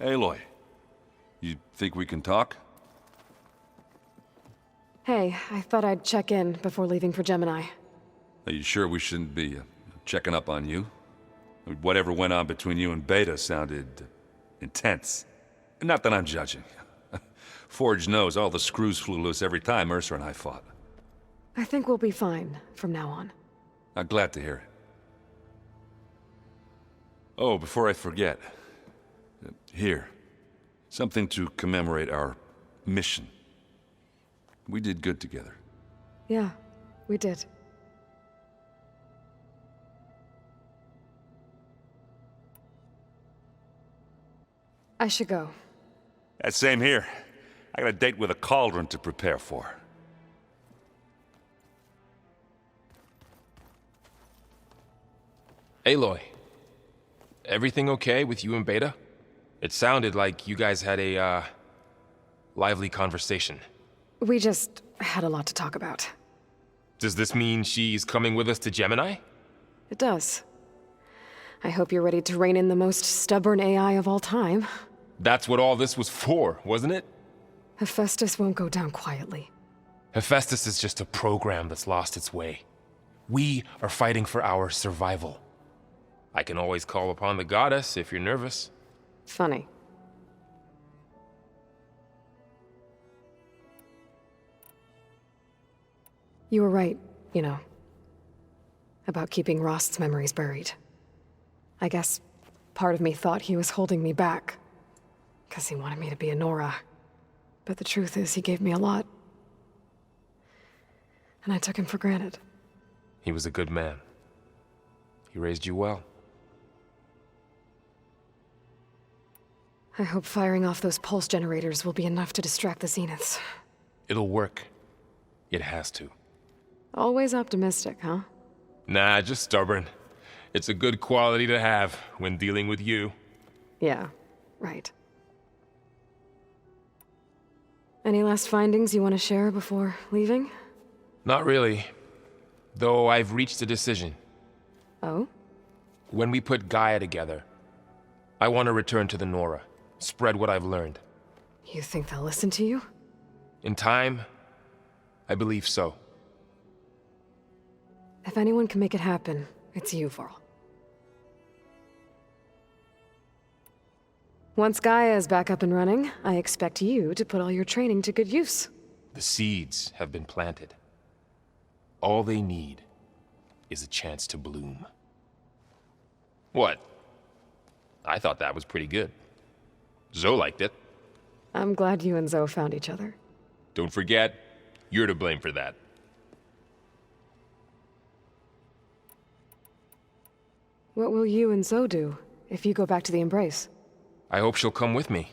Aloy, you think we can talk? Hey, I thought I'd check in before leaving for Gemini. Are you sure we shouldn't be checking up on you? Whatever went on between you and Beta sounded intense. Not that I'm judging. Forge knows all the screws flew loose every time Ursa and I fought. I think we'll be fine from now on. I'm glad to hear it. Oh, before I forget. Here. Something to commemorate our mission. We did good together. Yeah, we did. I should go. Same here. I got a date with a cauldron to prepare for. Aloy, everything okay with you and Beta? It sounded like you guys had a, lively conversation. We just had a lot to talk about. Does this mean she's coming with us to Gemini? It does. I hope you're ready to rein in the most stubborn AI of all time. That's what all this was for, wasn't it? Hephaestus won't go down quietly. Hephaestus is just a program that's lost its way. We are fighting for our survival. I can always call upon the goddess if you're nervous. Funny. You were right, you know, about keeping Rost's memories buried. I guess part of me thought he was holding me back, because he wanted me to be a Nora. But the truth is, he gave me a lot. And I took him for granted. He was a good man. He raised you well. I hope firing off those pulse generators will be enough to distract the Zeniths. It'll work. It has to. Always optimistic, huh? Nah, just stubborn. It's a good quality to have when dealing with you. Yeah, right. Any last findings you want to share before leaving? Not really. Though I've reached a decision. Oh? When we put GAIA together, I want to return to the Nora. Spread what I've learned. You think they'll listen to you? In time, I believe so. If anyone can make it happen, it's you, Varl. Once GAIA is back up and running, I expect you to put all your training to good use. The seeds have been planted. All they need is a chance to bloom. What? I thought that was pretty good. Zoe liked it. I'm glad you and Zoe found each other. Don't forget, you're to blame for that. What will you and Zoe do if you go back to the Embrace? I hope she'll come with me.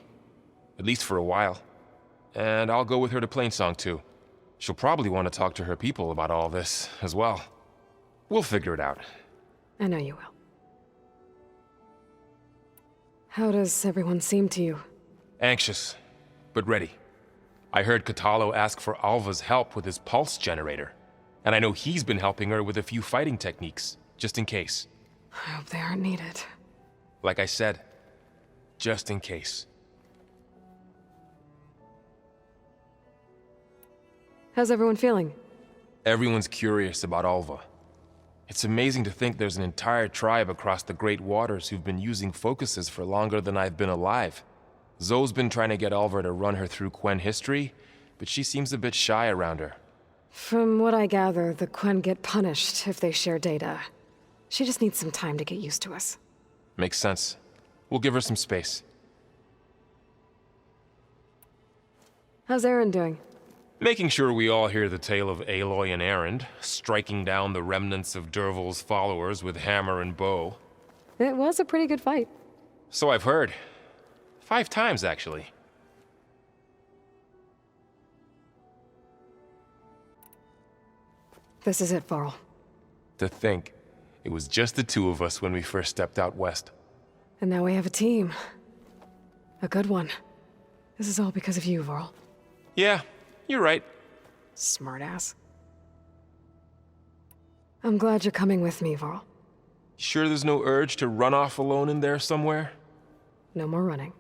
At least for a while. And I'll go with her to Plainsong too. She'll probably want to talk to her people about all this as well. We'll figure it out. I know you will. How does everyone seem to you? Anxious, but ready. I heard Kotallo ask for Alva's help with his pulse generator. And I know he's been helping her with a few fighting techniques, just in case. I hope they aren't needed. Like I said, just in case. How's everyone feeling? Everyone's curious about Alva. It's amazing to think there's an entire tribe across the Great Waters who've been using focuses for longer than I've been alive. Zoe's been trying to get Alva to run her through Quen history, but she seems a bit shy around her. From what I gather, the Quen get punished if they share data. She just needs some time to get used to us. Makes sense. We'll give her some space. How's Erend doing? Making sure we all hear the tale of Aloy and Erend, striking down the remnants of Dervahl's followers with hammer and bow. It was a pretty good fight. So I've heard. 5 times, actually. This is it, Varl. To think, it was just the 2 of us when we first stepped out west. And now we have a team. A good one. This is all because of you, Varl. Yeah, you're right. Smartass. I'm glad you're coming with me, Varl. Sure there's no urge to run off alone in there somewhere? No more running.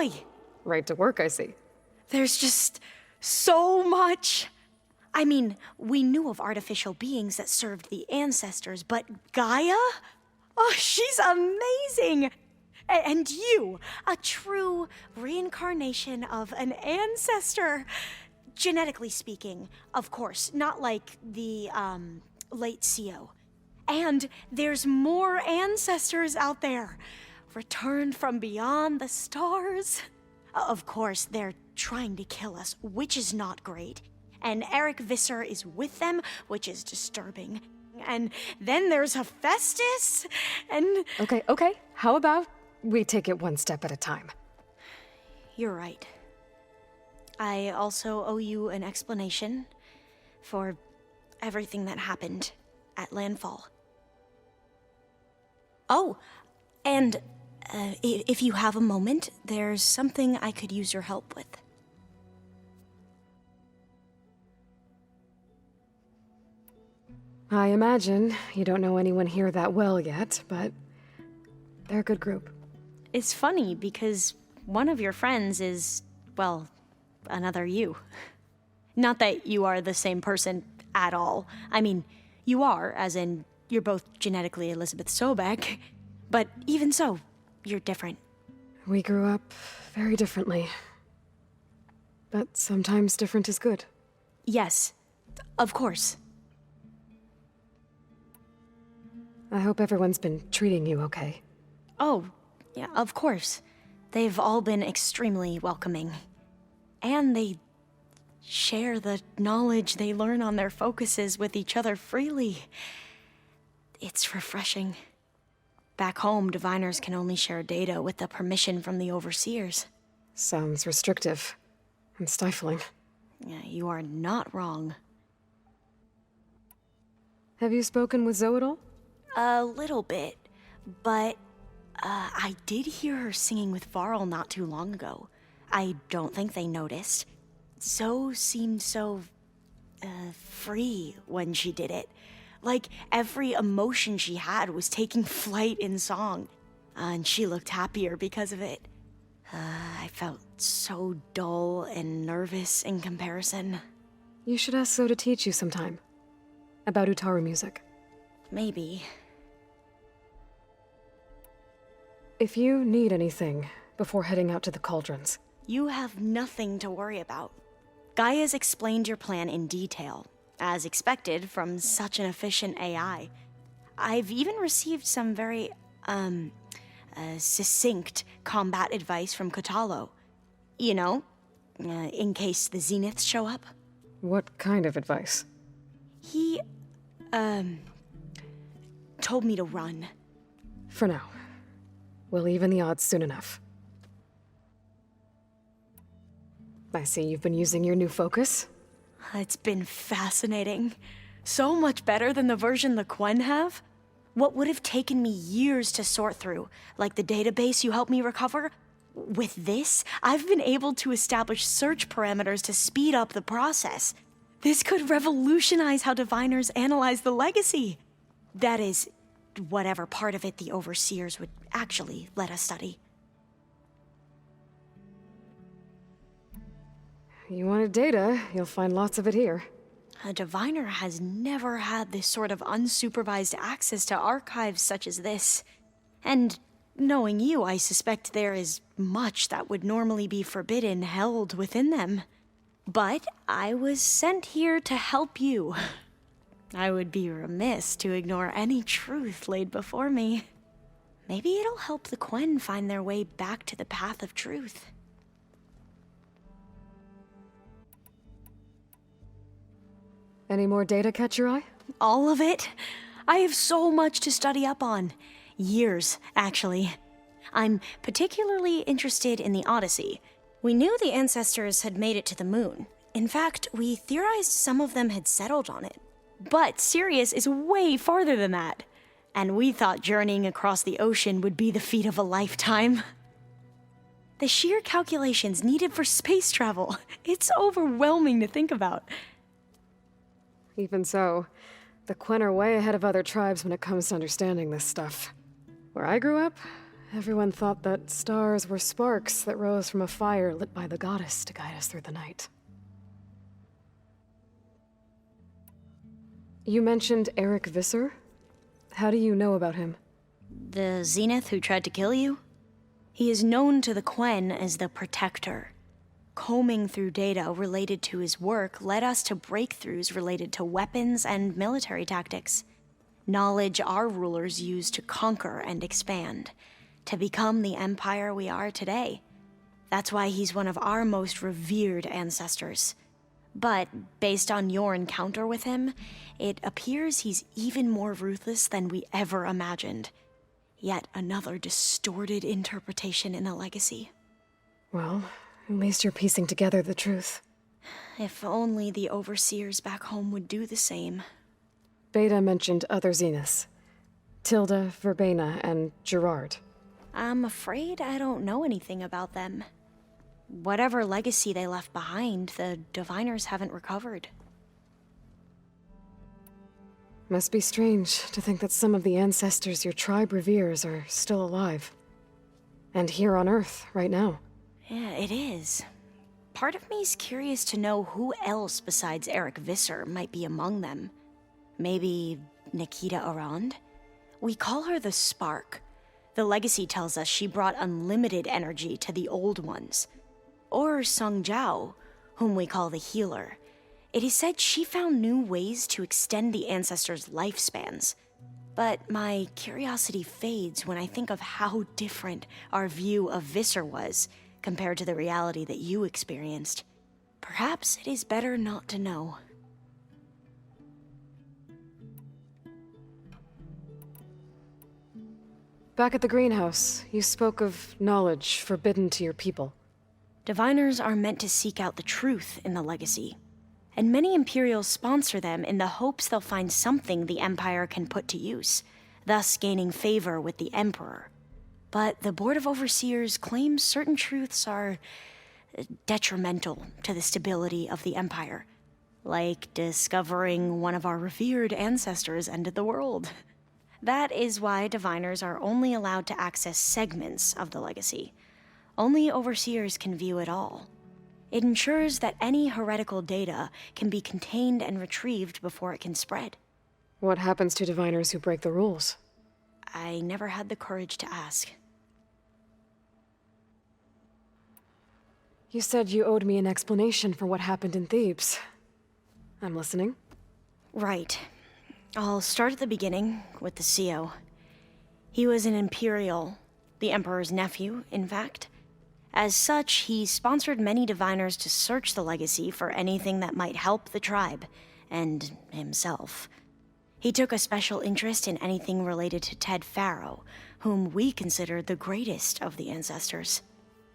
Aloy! Right to work, I see. There's just so much. I mean, we knew of artificial beings that served the ancestors, but GAIA? Oh, she's amazing! And you, a true reincarnation of an ancestor. Genetically speaking, of course, not like the, late CO. And there's more ancestors out there, returned from beyond the stars. Of course, they're trying to kill us, which is not great. And Eric Visser is with them, which is disturbing. And then there's Hephaestus, and... Okay. How about we take it one step at a time? You're right. I also owe you an explanation for everything that happened at Landfall. Oh, and if you have a moment, there's something I could use your help with. I imagine you don't know anyone here that well yet, but they're a good group. It's funny because one of your friends is, well, another you. Not that you are the same person at all. I mean, you are, as in, you're both genetically Elizabeth Sobek, but even so, you're different. We grew up very differently. But sometimes different is good. Yes, of course. I hope everyone's been treating you okay. Oh, yeah, of course. They've all been extremely welcoming. And they share the knowledge they learn on their focuses with each other freely. It's refreshing. Back home, diviners can only share data with the permission from the overseers. Sounds restrictive and stifling. Yeah, you are not wrong. Have you spoken with Zoe at all? A little bit, but I did hear her singing with Varl not too long ago. I don't think they noticed. Zoe seemed so free when she did it. Like every emotion she had was taking flight in song, and she looked happier because of it. I felt so dull and nervous in comparison. You should ask Zoe to teach you sometime. About Utaru music. Maybe. If you need anything before heading out to the cauldrons. You have nothing to worry about. GAIA's explained your plan in detail, as expected from such an efficient AI. I've even received some very, succinct combat advice from Kotallo. You know, in case the Zeniths show up. What kind of advice? He, told me to run. For now. We'll even the odds soon enough. I see you've been using your new focus. It's been fascinating. So much better than the version the Quen have. What would have taken me years to sort through, like the database you helped me recover, with this, I've been able to establish search parameters to speed up the process. This could revolutionize how diviners analyze the legacy. That is, whatever part of it the overseers would actually let us study. You wanted data, you'll find lots of it here. A diviner has never had this sort of unsupervised access to archives such as this. And knowing you, I suspect there is much that would normally be forbidden held within them. But I was sent here to help you. I would be remiss to ignore any truth laid before me. Maybe it'll help the Quen find their way back to the path of truth. Any more data catch your eye? All of it? I have so much to study up on. Years, actually. I'm particularly interested in the Odyssey. We knew the ancestors had made it to the moon. In fact, we theorized some of them had settled on it. But Sirius is way farther than that. And we thought journeying across the ocean would be the feat of a lifetime. The sheer calculations needed for space travel, it's overwhelming to think about. Even so, the Quen are way ahead of other tribes when it comes to understanding this stuff. Where I grew up, Everyone thought that stars were sparks that rose from a fire lit by the goddess to guide us through the night. You mentioned Eric Visser? How do you know about him? The Zenith who tried to kill you? He is known to the Quen as the Protector. Combing through data related to his work led us to breakthroughs related to weapons and military tactics. Knowledge our rulers used to conquer and expand, to become the empire we are today. That's why he's one of our most revered ancestors. But based on your encounter with him, it appears he's even more ruthless than we ever imagined. Yet another distorted interpretation in the legacy. Well, at least you're piecing together the truth. If only the overseers back home would do the same. Beta mentioned other Zeniths. Tilda, Verbena, and Gerard. I'm afraid I don't know anything about them. Whatever legacy they left behind, the Diviners haven't recovered. Must be strange to think that some of the ancestors your tribe reveres are still alive. And here on Earth, right now. Yeah, it is. Part of me's curious to know who else besides Eric Visser might be among them. Maybe Nikita Erend? We call her the Spark. The legacy tells us she brought unlimited energy to the old ones. Or Sung Jiao, whom we call the Healer. It is said she found new ways to extend the ancestors' lifespans. But my curiosity fades when I think of how different our view of Visser was compared to the reality that you experienced. Perhaps it is better not to know. Back at the greenhouse, you spoke of knowledge forbidden to your people. Diviners are meant to seek out the truth in the legacy, and many Imperials sponsor them in the hopes they'll find something the Empire can put to use, thus gaining favor with the Emperor. But the Board of Overseers claims certain truths are detrimental to the stability of the Empire, like discovering one of our revered ancestors ended the world. That is why Diviners are only allowed to access segments of the legacy. Only Overseers can view it all. It ensures that any heretical data can be contained and retrieved before it can spread. What happens to Diviners who break the rules? I never had the courage to ask. You said you owed me an explanation for what happened in Thebes. I'm listening. Right. I'll start at the beginning with the CO. He was an Imperial, the Emperor's nephew, in fact. As such, he sponsored many Diviners to search the legacy for anything that might help the tribe, and himself. He took a special interest in anything related to Ted Faro, whom we considered the greatest of the ancestors.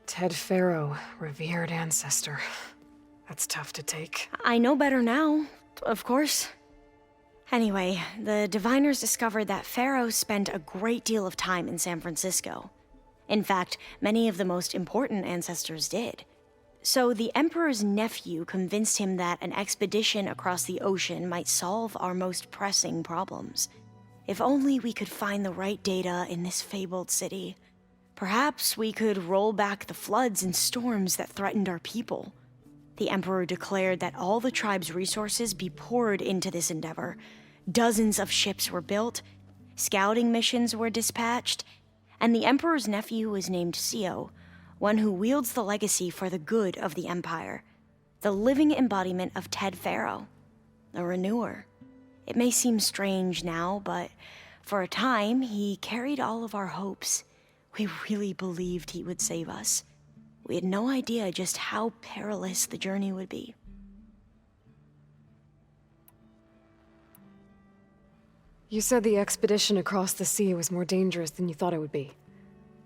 Ted Faro, revered ancestor. That's tough to take. I know better now, of course. Anyway, the Diviners discovered that Faro spent a great deal of time in San Francisco. In fact, many of the most important ancestors did. So the Emperor's nephew convinced him that an expedition across the ocean might solve our most pressing problems. If only we could find the right data in this fabled city. Perhaps we could roll back the floods and storms that threatened our people. The Emperor declared that all the tribe's resources be poured into this endeavor. Dozens of ships were built, scouting missions were dispatched, and the Emperor's nephew was named CO, one who wields the legacy for the good of the Empire, the living embodiment of Ted Faro, a renewer. It may seem strange now, but for a time, he carried all of our hopes. We really believed he would save us. We had no idea just how perilous the journey would be. You said the expedition across the sea was more dangerous than you thought it would be.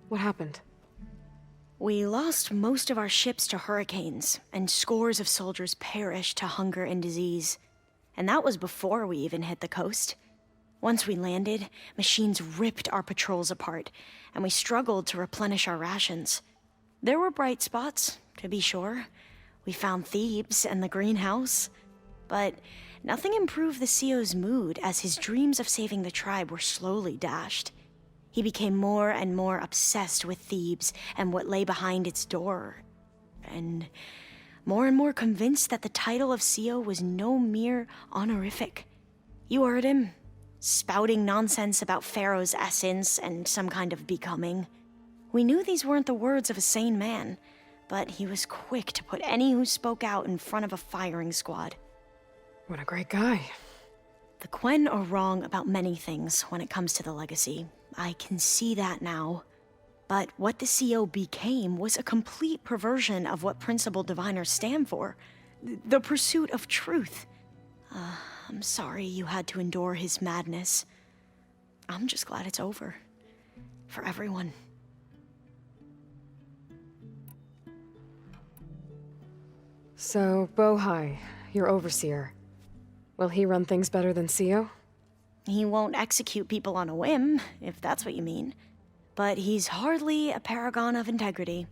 What happened? We lost most of our ships to hurricanes, and scores of soldiers perished to hunger and disease. And that was before we even hit the coast. Once we landed, machines ripped our patrols apart, and we struggled to replenish our rations. There were bright spots, to be sure. We found Thebes and the greenhouse. But nothing improved the CO's mood as his dreams of saving the tribe were slowly dashed. He became more and more obsessed with Thebes and what lay behind its door, and more convinced that the title of CEO was no mere honorific. You heard him, spouting nonsense about Pharaoh's essence and some kind of becoming. We knew these weren't the words of a sane man, but he was quick to put any who spoke out in front of a firing squad. What a great guy. The Quen are wrong about many things when it comes to the legacy. I can see that now. But what the CO became was a complete perversion of what principal diviners stand for. The pursuit of truth. I'm sorry you had to endure his madness. I'm just glad it's over. For everyone. So, Bohai, your overseer. Will he run things better than CEO? He won't execute people on a whim, if that's what you mean. But he's hardly a paragon of integrity.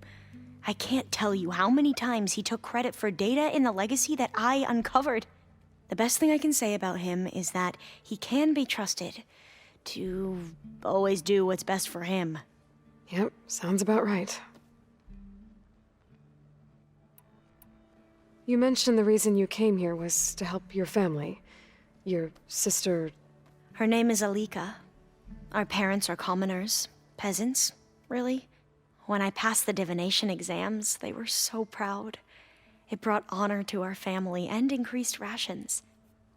I can't tell you how many times he took credit for data in the legacy that I uncovered. The best thing I can say about him is that he can be trusted to always do what's best for him. Yep, sounds about right. You mentioned the reason you came here was to help your family. Your sister... Her name is Alika. Our parents are commoners. Peasants, really. When I passed the divination exams, they were so proud. It brought honor to our family and increased rations.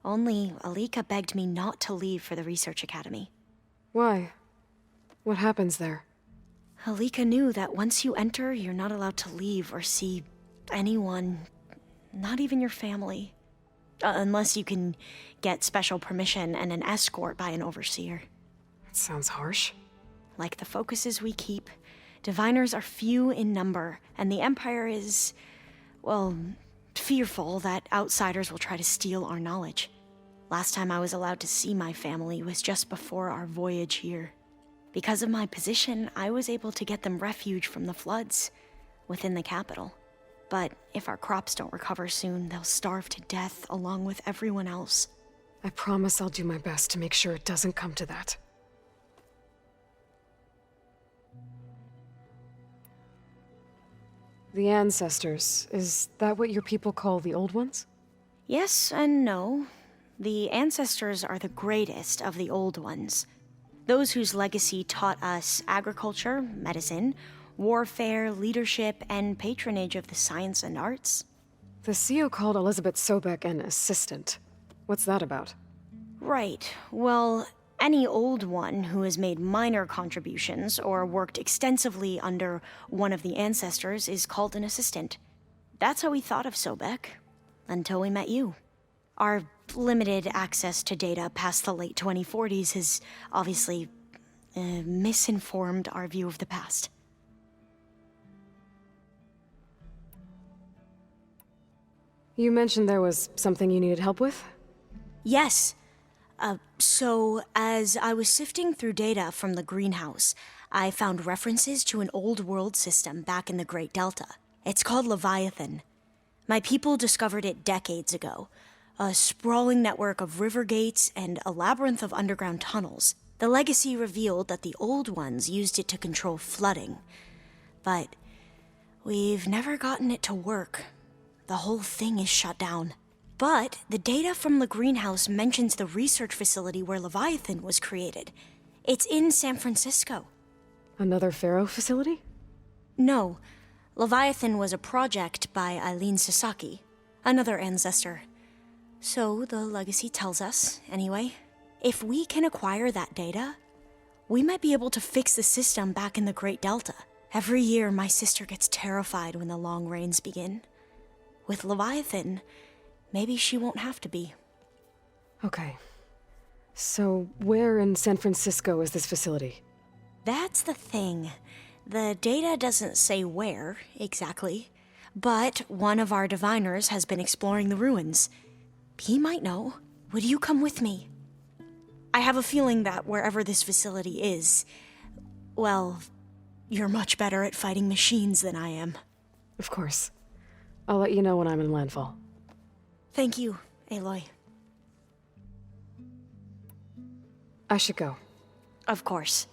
Only Alika begged me not to leave for the research academy. Why? What happens there? Alika knew that once you enter, you're not allowed to leave or see anyone, not even your family. Unless you can get special permission and an escort by an overseer. That sounds harsh. Like the focuses we keep, diviners are few in number, and the Empire is, well, fearful that outsiders will try to steal our knowledge. Last time I was allowed to see my family was just before our voyage here. Because of my position, I was able to get them refuge from the floods within the capital. But if our crops don't recover soon, they'll starve to death along with everyone else. I promise I'll do my best to make sure it doesn't come to that. The ancestors, is that what your people call the old ones? Yes and no. The ancestors are the greatest of the old ones. Those whose legacy taught us agriculture, medicine, warfare, leadership, and patronage of the science and arts. The CEO called Elizabeth Sobek an assistant. What's that about? Right. Well, any old one who has made minor contributions or worked extensively under one of the ancestors is called an assistant. That's how we thought of Sobek, until we met you. Our limited access to data past the late 2040s has obviously misinformed our view of the past. You mentioned there was something you needed help with? Yes. So, as I was sifting through data from the greenhouse, I found references to an old world system back in the Great Delta. It's called Leviathan. My people discovered it decades ago. A sprawling network of river gates and a labyrinth of underground tunnels. The legacy revealed that the old ones used it to control flooding. But we've never gotten it to work. The whole thing is shut down. But the data from the greenhouse mentions the research facility where Leviathan was created. It's in San Francisco. Another Pharaoh facility? No. Leviathan was a project by Eileen Sasaki, another ancestor. So the legacy tells us, anyway, if we can acquire that data, we might be able to fix the system back in the Great Delta. Every year, my sister gets terrified when the long rains begin. With Leviathan, maybe she won't have to be. Okay. So, where in San Francisco is this facility? That's the thing. The data doesn't say where, exactly. But one of our diviners has been exploring the ruins. He might know. Would you come with me? I have a feeling that wherever this facility is, well, you're much better at fighting machines than I am. Of course. I'll let you know when I'm in landfall. Thank you, Aloy. I should go. Of course.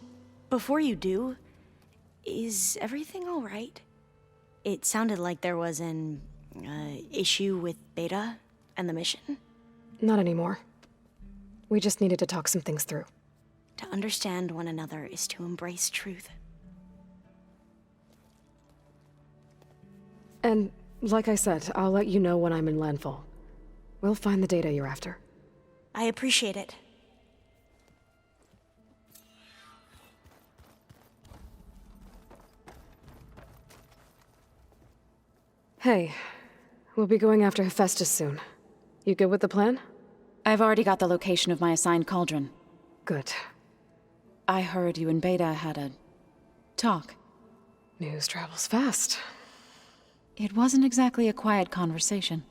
before you do, is everything all right? It sounded like there was an issue with Beta and the mission. Not anymore. We just needed to talk some things through. To understand one another is to embrace truth. And, like I said, I'll let you know when I'm in landfall. We'll find the data you're after. I appreciate it. Hey, we'll be going after Hephaestus soon. You good with the plan? I've already got the location of my assigned cauldron. Good. I heard you and Beta had a talk. News travels fast. It wasn't exactly a quiet conversation.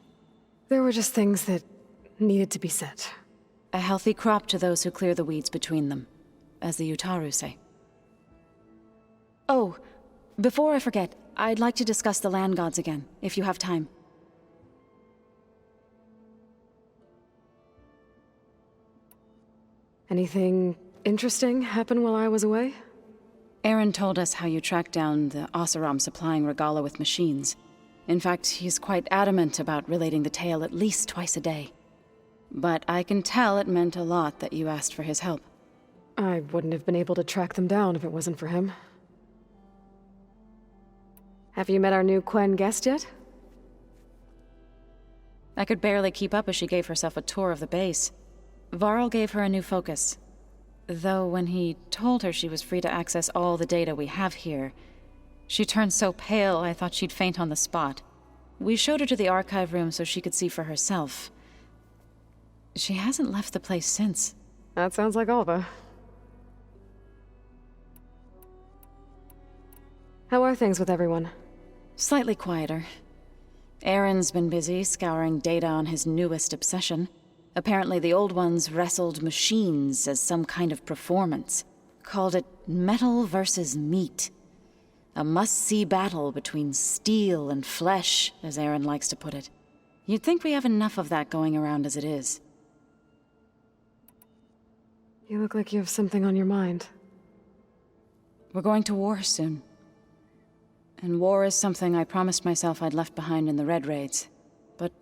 There were just things that needed to be said. A healthy crop to those who clear the weeds between them, as the Utaru say. Oh, before I forget, I'd like to discuss the land gods again, if you have time. Anything interesting happen while I was away? Erend told us how you tracked down the Oseram supplying Regala with machines. In fact, he's quite adamant about relating the tale at least twice a day. But I can tell it meant a lot that you asked for his help. I wouldn't have been able to track them down if it wasn't for him. Have you met our new Quen guest yet? I could barely keep up as she gave herself a tour of the base. Varl gave her a new focus. Though when he told her she was free to access all the data we have here, she turned so pale I thought she'd faint on the spot. We showed her to the archive room so she could see for herself. She hasn't left the place since. That sounds like Alva. How are things with everyone? Slightly quieter. Erend's been busy scouring data on his newest obsession. Apparently the old ones wrestled machines as some kind of performance. Called it metal versus meat. A must-see battle between steel and flesh, as Erend likes to put it. You'd think we have enough of that going around as it is. You look like you have something on your mind. We're going to war soon. And war is something I promised myself I'd left behind in the Red Raids. But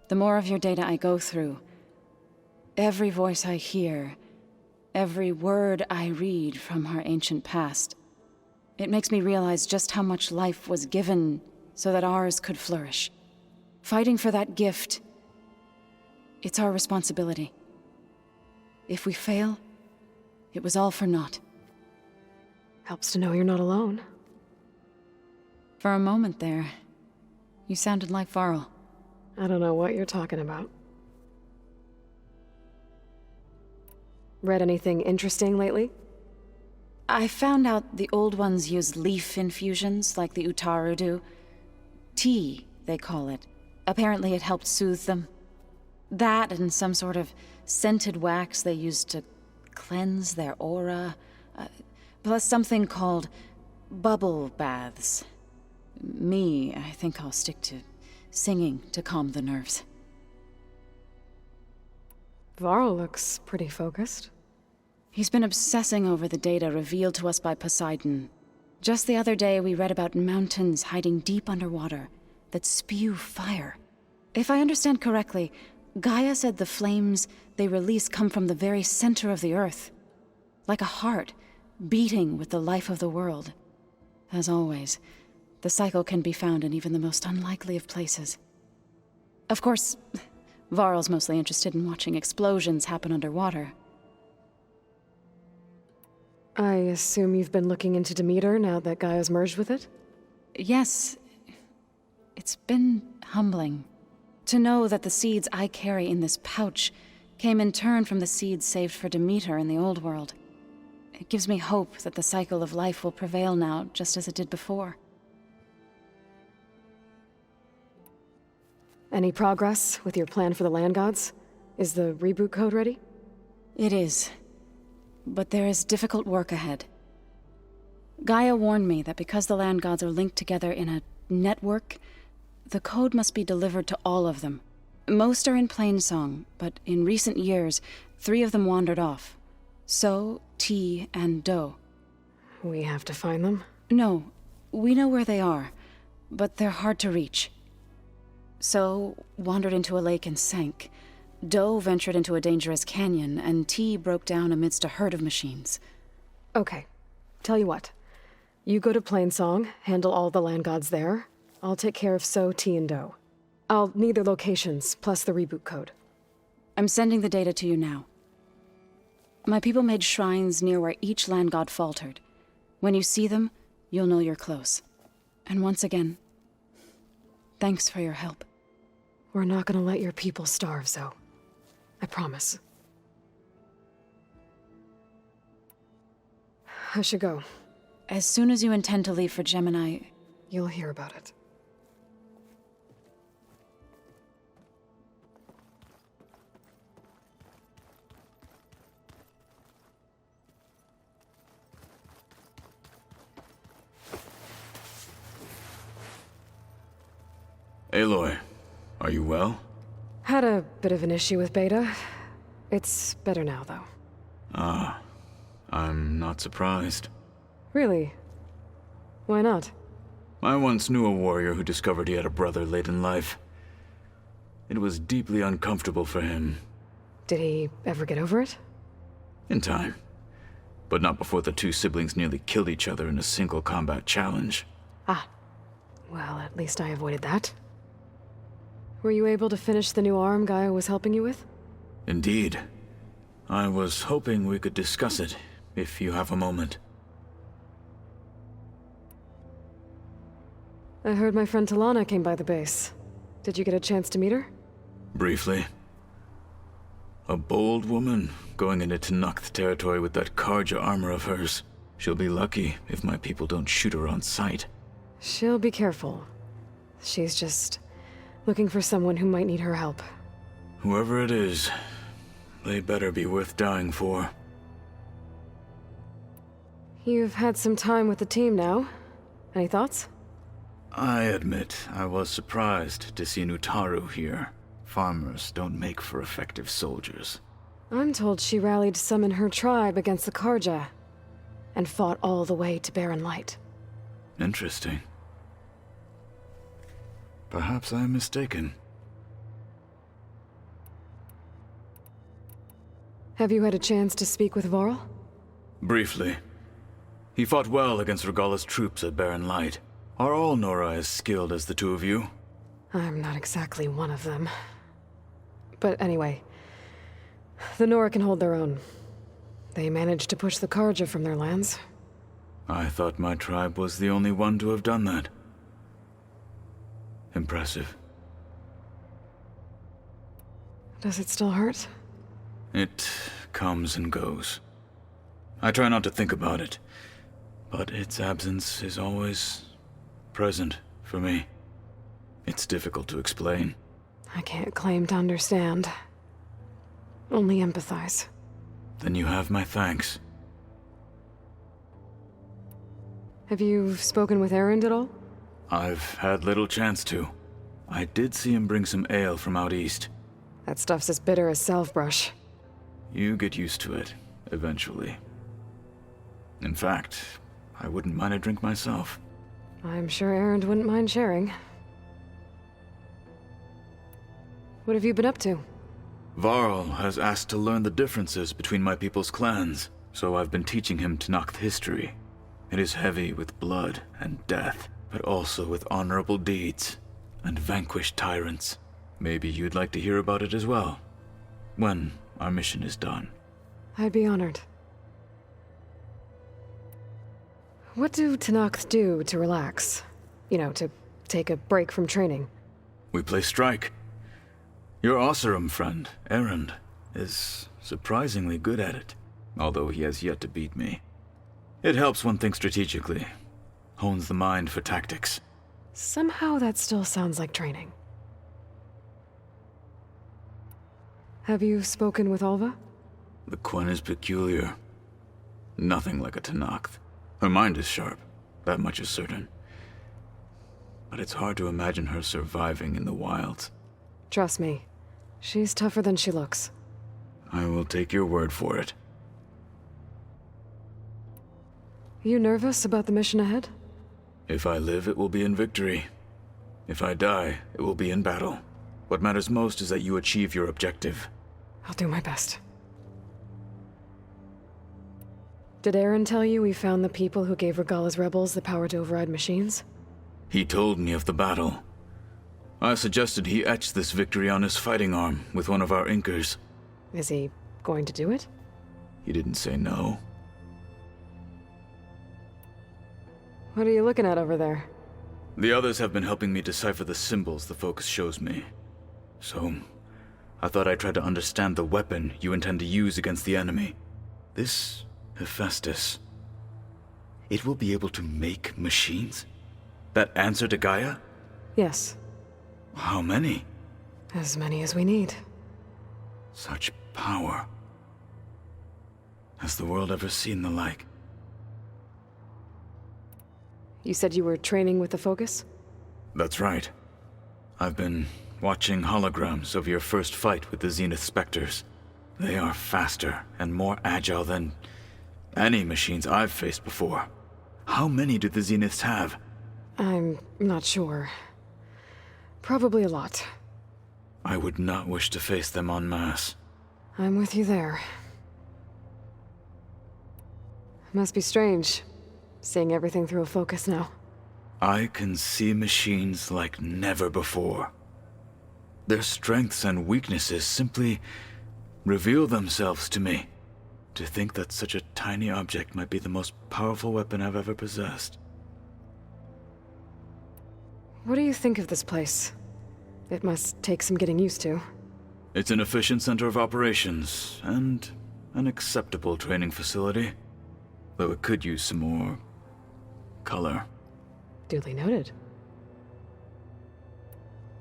the more of your data I go through, every voice I hear, every word I read from our ancient past, it makes me realize just how much life was given so that ours could flourish. Fighting for that gift, it's our responsibility. If we fail, it was all for naught. Helps to know you're not alone. For a moment there, you sounded like Varl. I don't know what you're talking about. Read anything interesting lately? I found out the old ones use leaf infusions like the Utaru do. Tea, they call it. Apparently it helped soothe them. That and some sort of scented wax they used to cleanse their aura. Plus something called bubble baths. Me, I think I'll stick to singing to calm the nerves. Varl looks pretty focused. He's been obsessing over the data revealed to us by Poseidon. Just the other day, we read about mountains hiding deep underwater that spew fire. If I understand correctly, GAIA said the flames they release come from the very center of the earth. Like a heart, beating with the life of the world. As always, the cycle can be found in even the most unlikely of places. Of course, Varl's mostly interested in watching explosions happen underwater. I assume you've been looking into Demeter now that Gaia's merged with it? Yes. It's been humbling. To know that the seeds I carry in this pouch came in turn from the seeds saved for Demeter in the old world. It gives me hope that the cycle of life will prevail now, just as it did before. Any progress with your plan for the land gods? Is the reboot code ready? It is. But there is difficult work ahead. GAIA warned me that because the land gods are linked together in a network, the code must be delivered to all of them. Most are in plainsong, but in recent years, 3 of them wandered off. So, Ti, and Do. We have to find them? No, we know where they are, but they're hard to reach. So, wandered into a lake and sank. Do ventured into a dangerous canyon, and T broke down amidst a herd of machines. Okay. Tell you what. You go to Plainsong, handle all the land gods there. I'll take care of So, T, and Do. I'll need their locations, plus the reboot code. I'm sending the data to you now. My people made shrines near where each land god faltered. When you see them, you'll know you're close. And once again, thanks for your help. We're not gonna let your people starve, Zo. I promise. I should go. As soon as you intend to leave for Gemini, You'll hear about it. Aloy, are you well? Had a bit of an issue with Beta. It's better now, though. Ah, I'm not surprised. Really? Why not? I once knew a warrior who discovered he had a brother late in life. It was deeply uncomfortable for him. Did he ever get over it? In time. But not before the two siblings nearly killed each other in a single combat challenge. Ah. Well, at least I avoided that. Were you able to finish the new arm GAIA was helping you with? Indeed. I was hoping we could discuss it, if you have a moment. I heard my friend Talana came by the base. Did you get a chance to meet her? Briefly. A bold woman, going into Tenakth territory with that Karja armor of hers. She'll be lucky if my people don't shoot her on sight. She'll be careful. She's just looking for someone who might need her help. Whoever it is, they better be worth dying for. You've had some time with the team now. Any thoughts? I admit, I was surprised to see Nutaru here. Farmers don't make for effective soldiers. I'm told she rallied some in her tribe against the Karja, and fought all the way to Barren Light. Interesting. Perhaps I am mistaken. Have you had a chance to speak with Varl? Briefly. He fought well against Regalla's troops at Barren Light. Are all Nora as skilled as the two of you? I'm not exactly one of them. But anyway, the Nora can hold their own. They managed to push the Karja from their lands. I thought my tribe was the only one to have done that. Impressive. Does it still hurt? It comes and goes. I try not to think about it, but its absence is always present for me. It's difficult to explain. I can't claim to understand. Only empathize. Then you have my thanks. Have you spoken with Erend at all? I've had little chance to. I did see him bring some ale from out east. That stuff's as bitter as salve-brush. You get used to it, eventually. In fact, I wouldn't mind a drink myself. I'm sure Erend wouldn't mind sharing. What have you been up to? Varl has asked to learn the differences between my people's clans, so I've been teaching him Tenakth history. It is heavy with blood and death, but also with honorable deeds and vanquished tyrants. Maybe you'd like to hear about it as well, when our mission is done. I'd be honored. What do Tenakth do to relax? You know, to take a break from training? We play strike. Your Oseram friend, Erend, is surprisingly good at it, although he has yet to beat me. It helps one think strategically, hones the mind for tactics. Somehow that still sounds like training. Have you spoken with Alva? The Quen is peculiar. Nothing like a Tenakth. Her mind is sharp, that much is certain. But it's hard to imagine her surviving in the wilds. Trust me, she's tougher than she looks. I will take your word for it. You nervous about the mission ahead? If I live, it will be in victory. If I die, it will be in battle. What matters most is that you achieve your objective. I'll do my best. Did Erend tell you we found the people who gave Regalla's rebels the power to override machines? He told me of the battle. I suggested he etch this victory on his fighting arm with one of our inkers. Is he going to do it? He didn't say no. What are you looking at over there? The others have been helping me decipher the symbols the focus shows me. So, I thought I'd try to understand the weapon you intend to use against the enemy. This Hephaestus. It will be able to make machines? That answer to GAIA? Yes. How many? As many as we need. Such power. Has the world ever seen the like? You said you were training with the Focus? That's right. I've been watching holograms of your first fight with the Zenith Spectres. They are faster and more agile than any machines I've faced before. How many do the Zeniths have? I'm not sure. Probably a lot. I would not wish to face them en masse. I'm with you there. Must be strange, seeing everything through a Focus now. I can see machines like never before. Their strengths and weaknesses simply reveal themselves to me. To think that such a tiny object might be the most powerful weapon I've ever possessed. What do you think of this place? It must take some getting used to. It's an efficient center of operations, and an acceptable training facility. Though it could use some more color. Duly noted.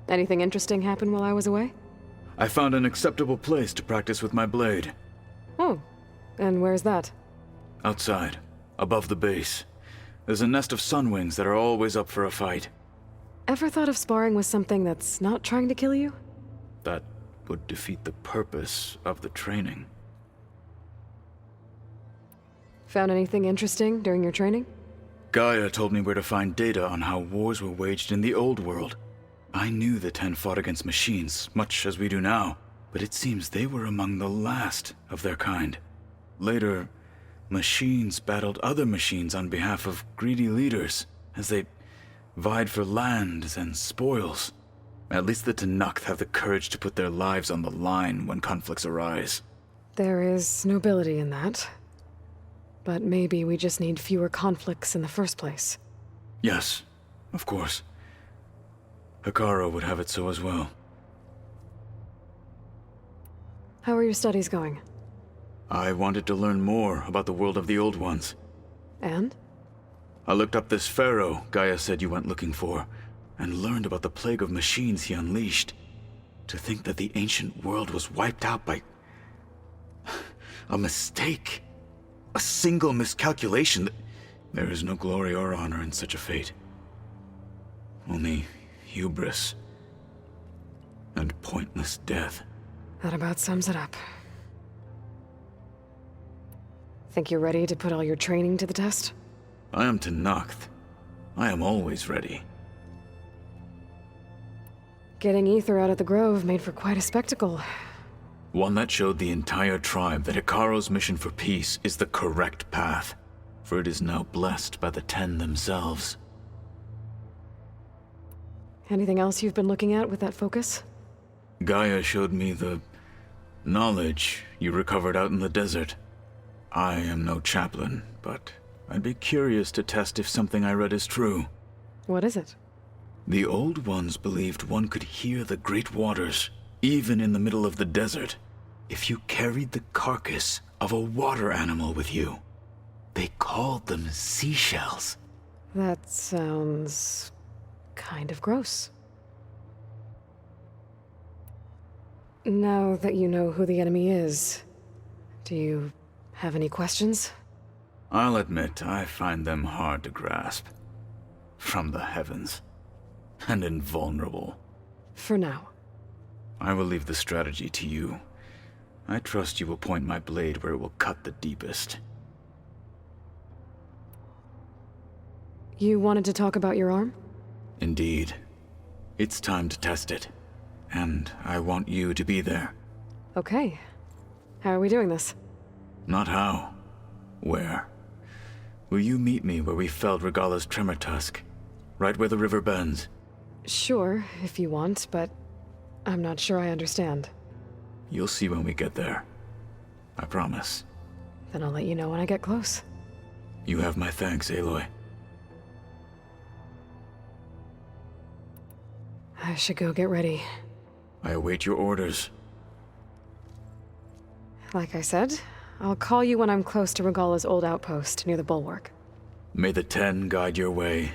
Anything interesting happen while I was away? I found an acceptable place to practice with my blade. Oh, and where's that? Outside, above the base. There's a nest of sunwings that are always up for a fight. Ever thought of sparring with something that's not trying to kill you? That would defeat the purpose of the training. Found anything interesting during your training? GAIA told me where to find data on how wars were waged in the old world. I knew the Ten fought against machines, much as we do now, but it seems they were among the last of their kind. Later, machines battled other machines on behalf of greedy leaders, as they vied for lands and spoils. At least the Tenakth have the courage to put their lives on the line when conflicts arise. There is nobility in that. But maybe we just need fewer conflicts in the first place. Yes, of course. Hekarro would have it so as well. How are your studies going? I wanted to learn more about the world of the Old Ones. And? I looked up this pharaoh GAIA said you went looking for, and learned about the plague of machines he unleashed. To think that the ancient world was wiped out by a mistake. A single miscalculation. There is no glory or honor in such a fate. Only hubris and pointless death. That about sums it up. Think you're ready to put all your training to the test? I am Tenakth. I am always ready. Getting Ether out of the Grove made for quite a spectacle. One that showed the entire tribe that Hekarro's mission for peace is the correct path, for it is now blessed by the Ten themselves. Anything else you've been looking at with that Focus? GAIA showed me the knowledge you recovered out in the desert. I am no chaplain, but I'd be curious to test if something I read is true. What is it? The Old Ones believed one could hear the great waters, even in the middle of the desert, if you carried the carcass of a water animal with you. They called them seashells. That sounds kind of gross. Now that you know who the enemy is, do you have any questions? I'll admit, I find them hard to grasp. From the heavens. And invulnerable. For now. I will leave the strategy to you. I trust you will point my blade where it will cut the deepest. You wanted to talk about your arm? Indeed. It's time to test it. And I want you to be there. Okay. How are we doing this? Not how. Where? Will you meet me where we felled Regalla's tremor tusk? Right where the river bends? Sure, if you want, but I'm not sure I understand. You'll see when we get there. I promise. Then I'll let you know when I get close. You have my thanks, Aloy. I should go get ready. I await your orders. Like I said, I'll call you when I'm close to Regalla's old outpost near the bulwark. May the Ten guide your way.